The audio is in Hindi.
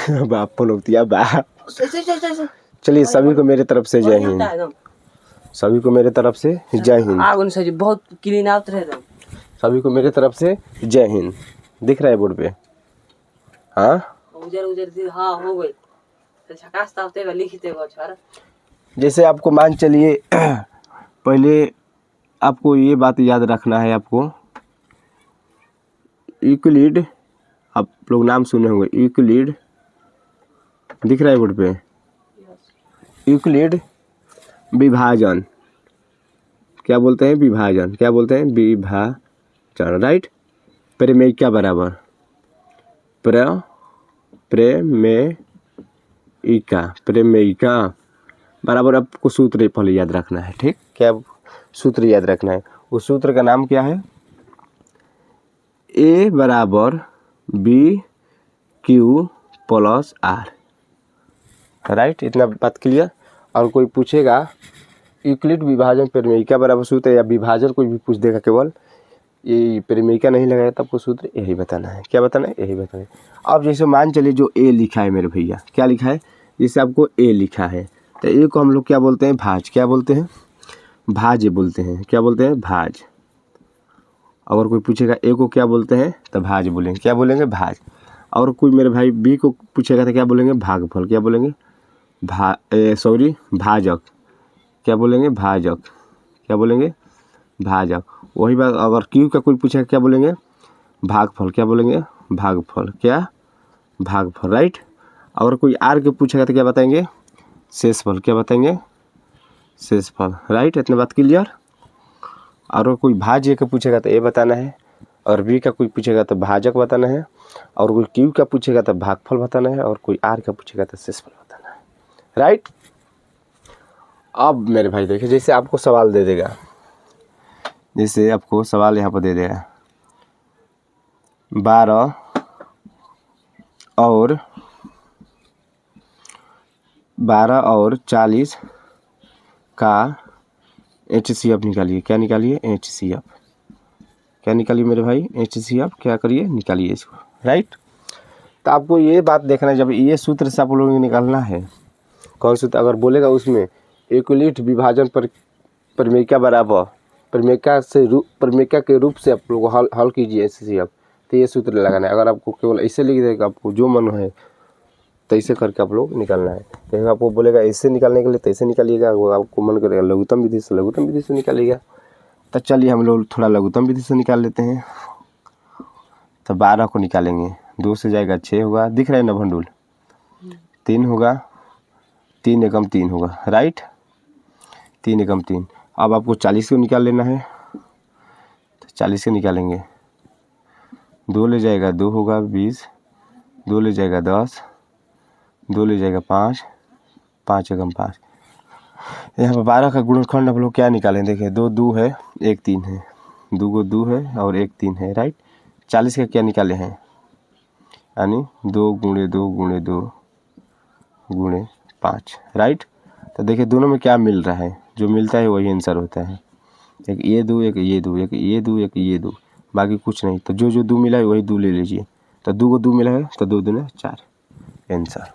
बाप लोग बाप। चलिए सभी को मेरे तरफ से जय हिंद। सभी को मेरे तरफ से जय हिंद। बहुत क्लीन आउट रहे। सभी को मेरे तरफ से जय हिंद। दिख रहा है बोर्ड पे? हाँ उधर हाँ हो गई। जैसे आपको मान चलिए पहले आपको ये बात याद रखना है। आपको यूक्लिड, आप लोग नाम सुने होंगे यूक्लिड, दिख रहा है बोर्ड पे? यूक्लिड विभाजन क्या बोलते हैं? विभाजन क्या बोलते हैं? विभाजन, राइट। प्रमेयिका बराबर प्रमेयिका बराबर आपको सूत्र पहले याद रखना है। ठीक, क्या सूत्र याद रखना है? उस सूत्र का नाम क्या है? A बराबर BQ प्लस R, राइट। इतना बात क्लियर। और कोई पूछेगा यूक्लिड विभाजन प्रमेयिका बराबर सूत्र या विभाजन कोई भी पूछ देगा, केवल ये प्रमेयिका नहीं लगाया तो आपको सूत्र यही बताना है। क्या बताना है? यही बताना है। अब जैसे मान चलिए जो A लिखा है मेरे भैया, क्या लिखा है? जैसे आपको A लिखा है तो A को हम लोग क्या बोलते हैं? भाज। क्या बोलते हैं? भाज बोलते हैं। क्या बोलते हैं? भाज। अगर कोई पूछेगा A को क्या बोलते हैं तो भाज बोलेंगे। क्या बोलेंगे? भाज। और कोई मेरे भाई B को पूछेगा तो क्या बोलेंगे? भागफल। क्या बोलेंगे? भाजक। क्या बोलेंगे? भाजक। क्या बोलेंगे? भाजक। वही बात अगर Q का कोई पूछेगा क्या बोलेंगे? भागफल। क्या बोलेंगे? भागफल। क्या? भागफल, राइट। अगर कोई R के पूछेगा तो क्या बताएंगे? शेषफल। क्या बताएंगे? शेषफल, राइट। इतनी बात क्लियर। और कोई भाज्य का पूछेगा तो A बताना है, और B का कोई पूछेगा तो भाजक बताना है, और कोई Q का पूछेगा तो भागफल बताना है, और कोई R का पूछेगा तो शेषफल बताना है, राइट। अब मेरे भाई देखिए, जैसे आपको सवाल दे देगा, जैसे आपको सवाल यहाँ पर दे देगा 12 और 40 का HCF निकालिए। क्या निकालिए? HCF। क्या निकालिए मेरे भाई? HCF। क्या करिए? निकालिए इसको, राइट। तो आपको ये बात देखना है, जब ये सूत्र से आप लोगों को निकालना है, कौन सूत्र अगर बोलेगा उसमें यूक्लिड विभाजन पर प्रमेयिका बराबर प्रमेयिका के रूप से आप लोग हल कीजिए HCF, तो ये सूत्र लगाना है। अगर आपको केवल ऐसे लिख देगा, आपको जो मन है तो ऐसे करके आप लोग निकालना है। तो आपको बोलेगा ऐसे निकालने के लिए तो ऐसे निकालिएगा, आपको मन करेगा लघुत्तम विधि से निकालिएगा। तो चलिए हम लोग थोड़ा लघुत्तम विधि से निकाल लेते हैं। तो 12 को निकालेंगे, 2 से जाएगा 6 होगा, दिख रहा है ना भंडुल? 3 होगा, 3 एकम 3 होगा, राइट। 3 एकम 3। अब आपको 40 को निकाल लेना है, तो 40 से निकालेंगे, 2 ले जाएगा 2 होगा 20, 2 ले जाएगा 10, 2 ले जाएगा 5, 5 एकम 5। यहाँ पर 12 का गुणनखंड हम लोग क्या निकालें? देखिए 2 2 है, 1 3 है, 2 को 2 है और 1 3 है, राइट। 40 का क्या निकाले हैं? यानी 2 गुणे 2 गुणे 2 गुणे 5, राइट। तो देखिए दोनों में क्या मिल रहा है? जो मिलता है वही आंसर होता है। एक ये 2, एक ये 2, एक ये 2, एक ये 2, बाकी कुछ नहीं। तो जो 2 मिला है वही 2 ले लीजिए। तो 2 को 2 मिला है तो 2 दूने 4 आंसर।